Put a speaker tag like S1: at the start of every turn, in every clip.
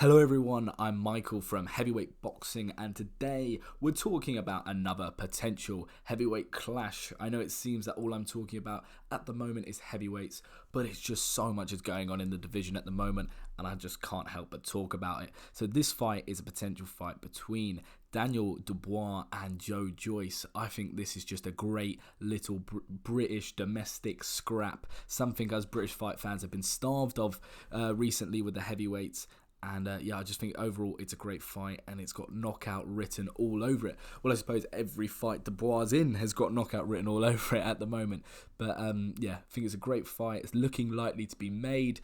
S1: Hello everyone, I'm Michael from Heavyweight Boxing, and today we're talking about another potential heavyweight clash. I know it seems that all I'm talking about at the moment is heavyweights, but it's just so much is going on in the division at the moment, and I just can't help but talk about it. So this fight is a potential fight between Daniel Dubois and Joyce. I think this is just a great little British domestic scrap, something us British fight fans have been starved of recently with the heavyweights. And I just think overall it's a great fight, and it's got knockout written all over it. Well, I suppose every fight Dubois is in has got knockout written all over it at the moment. But I think it's a great fight. It's looking likely to be made.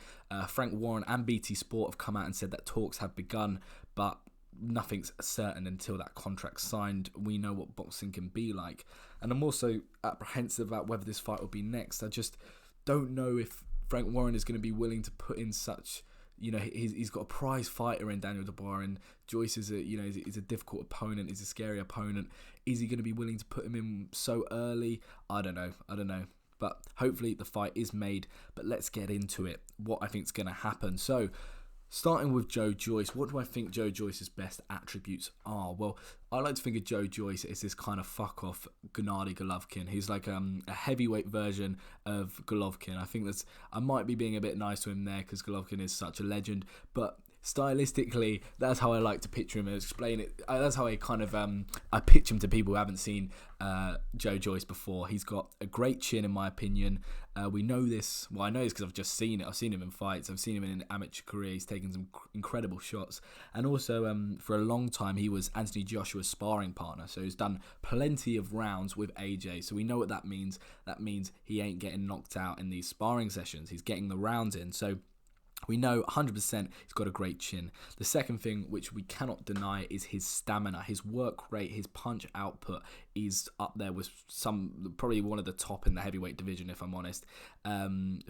S1: Frank Warren and BT Sport have come out and said that talks have begun, but nothing's certain until that contract's signed. We know what boxing can be like. And I'm also apprehensive about whether this fight will be next. I just don't know if Frank Warren is going to be willing to put in such... he's got a prize fighter in Daniel Dubois, and Joyce is a difficult opponent. He's a scary opponent. Is he going to be willing to put him in so early? I don't know. But hopefully the fight is made. But let's get into it. What I think is going to happen. So, starting with Joyce, what do I think Joyce's best attributes are? Well, I like to think of Joyce as this kind of fuck-off Gennady Golovkin. He's like a heavyweight version of Golovkin. I might be being a bit nice to him there because Golovkin is such a legend, but stylistically, that's how I like to picture him and explain it. That's how I kind of I pitch him to people who haven't seen Joyce before. He's got a great chin, in my opinion. We know this. Well, I know this because I've just seen it. I've seen him in fights. I've seen him in an amateur career. He's taken some incredible shots, and also for a long time he was Anthony Joshua's sparring partner. So he's done plenty of rounds with AJ. So we know what that means. That means he ain't getting knocked out in these sparring sessions. He's getting the rounds in. So we know 100% he's got a great chin. The second thing, which we cannot deny, is his stamina. His work rate, his punch output is up there with probably one of the top in the heavyweight division, if I'm honest.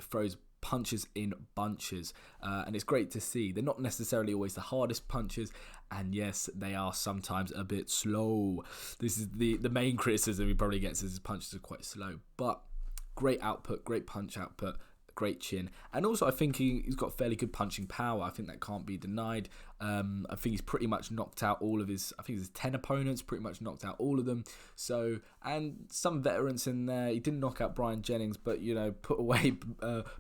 S1: Throws punches in bunches, and it's great to see. They're not necessarily always the hardest punches, and yes, they are sometimes a bit slow. This is the main criticism he probably gets, is his punches are quite slow. But great output, great punch output, great chin, and also I think he's got fairly good punching power. I think that can't be denied. I think he's pretty much knocked out all of his 10 opponents, pretty much knocked out all of them. So, and some veterans in there. He didn't knock out Brian Jennings, but put away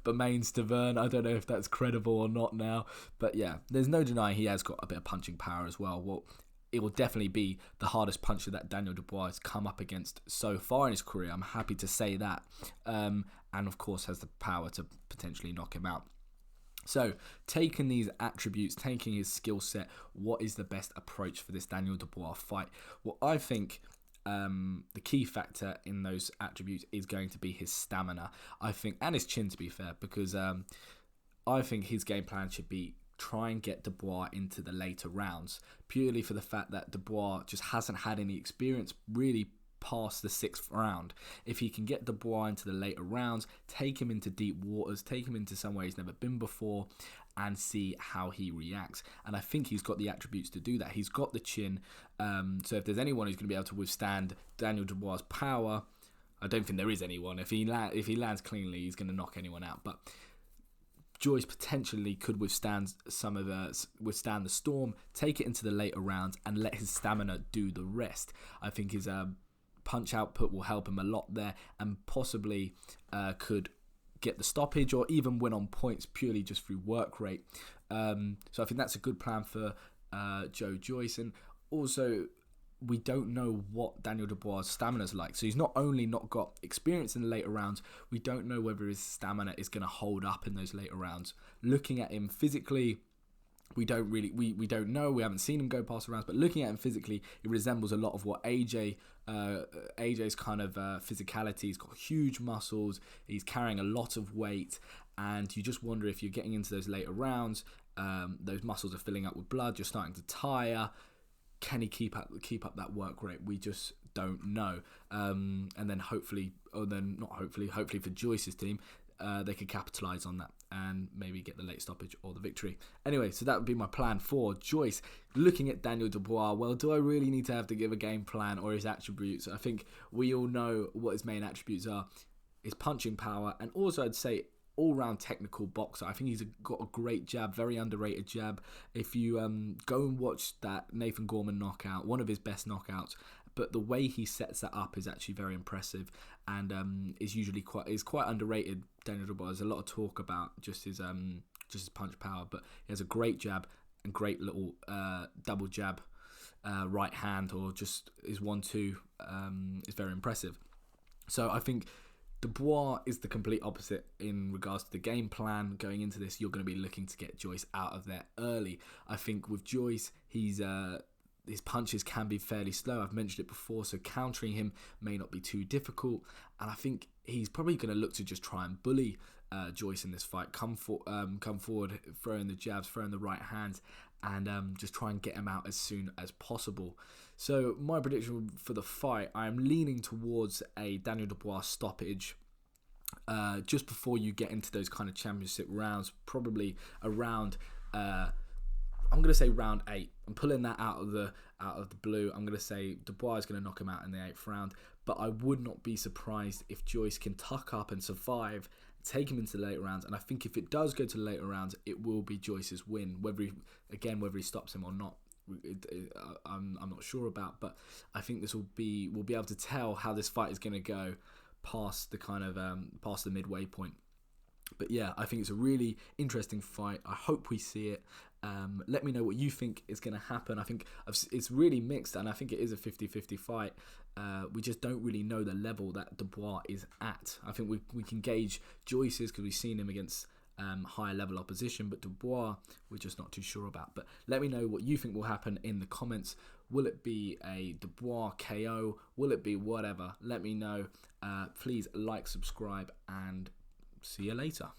S1: Bermain Stavern. I don't know if that's credible or not now, but yeah, there's no denying he has got a bit of punching power as well. Well, it will definitely be the hardest puncher that Daniel Dubois has come up against so far in his career. I'm happy to say that. And of course has the power to potentially knock him out. So, taking these attributes, taking his skill set, what is the best approach for this Daniel Dubois fight? Well, I think the key factor in those attributes is going to be his stamina. I think, and his chin, to be fair, because I think his game plan should be try and get Dubois into the later rounds, purely for the fact that Dubois just hasn't had any experience really past the 6th round. If he can get Dubois into the later rounds, take him into deep waters, take him into somewhere he's never been before, and see how he reacts. And I think he's got the attributes to do that. He's got the chin, so if there's anyone who's going to be able to withstand Daniel Dubois' power, I don't think there is anyone. If he lands cleanly, he's going to knock anyone out. But Joyce potentially could withstand the storm, take it into the later rounds, and let his stamina do the rest. I think his punch output will help him a lot there, and possibly could get the stoppage or even win on points purely just through work rate. So I think that's a good plan for Joyce. And also, we don't know what Daniel Dubois' stamina is like. So he's not only not got experience in the later rounds, we don't know whether his stamina is going to hold up in those later rounds. Looking at him physically, we don't know. We haven't seen him go past the rounds, but looking at him physically, it resembles a lot of what AJ's kind of physicality. He's got huge muscles. He's carrying a lot of weight, and you just wonder if you're getting into those later rounds, those muscles are filling up with blood. You're starting to tire. Can he keep up that work rate? We just don't know. And then hopefully for Joyce's team, they could capitalise on that and maybe get the late stoppage or the victory. Anyway, so that would be my plan for Joyce. Looking at Daniel Dubois, well, do I really need to have to give a game plan or his attributes? I think we all know what his main attributes are. His punching power, and also I'd say all-round technical boxer. I think he's got a great jab, very underrated jab. If you go and watch that Nathan Gorman knockout, one of his best knockouts, but the way he sets that up is actually very impressive, and is usually quite underrated. Daniel Dubois. There's a lot of talk about just his punch power, but he has a great jab and great little double jab, right hand, or just his 1-2 is very impressive. So I think Dubois is the complete opposite in regards to the game plan. Going into this, you're going to be looking to get Joyce out of there early. I think with Joyce, his punches can be fairly slow. I've mentioned it before, so countering him may not be too difficult. And I think he's probably going to look to just try and bully Joyce in this fight. Come forward, throwing the jabs, throwing the right hands, and just try and get him out as soon as possible. So my prediction for the fight, I'm leaning towards a Daniel Dubois stoppage. Just before you get into those kind of championship rounds, probably around I'm going to say round 8. I'm pulling that out of the blue. I'm going to say Dubois is going to knock him out in the 8th round, but I would not be surprised if Joyce can tuck up and survive, take him into the later rounds. And I think if it does go to the later rounds, it will be Joyce's win. Whether he stops him or not, I'm not sure about. But I think we'll be able to tell how this fight is going to go past the kind of past the midway point. But yeah, I think it's a really interesting fight. I hope we see it. Let me know what you think is going to happen. I think it's really mixed, and I think it is a 50-50 fight. We just don't really know the level that Dubois is at. I think we can gauge Joyce's because we've seen him against higher level opposition, but Dubois we're just not too sure about. But let me know what you think will happen in the comments. Will it be a Dubois KO? Will it be whatever? Let me know. Please like, subscribe, and see you later.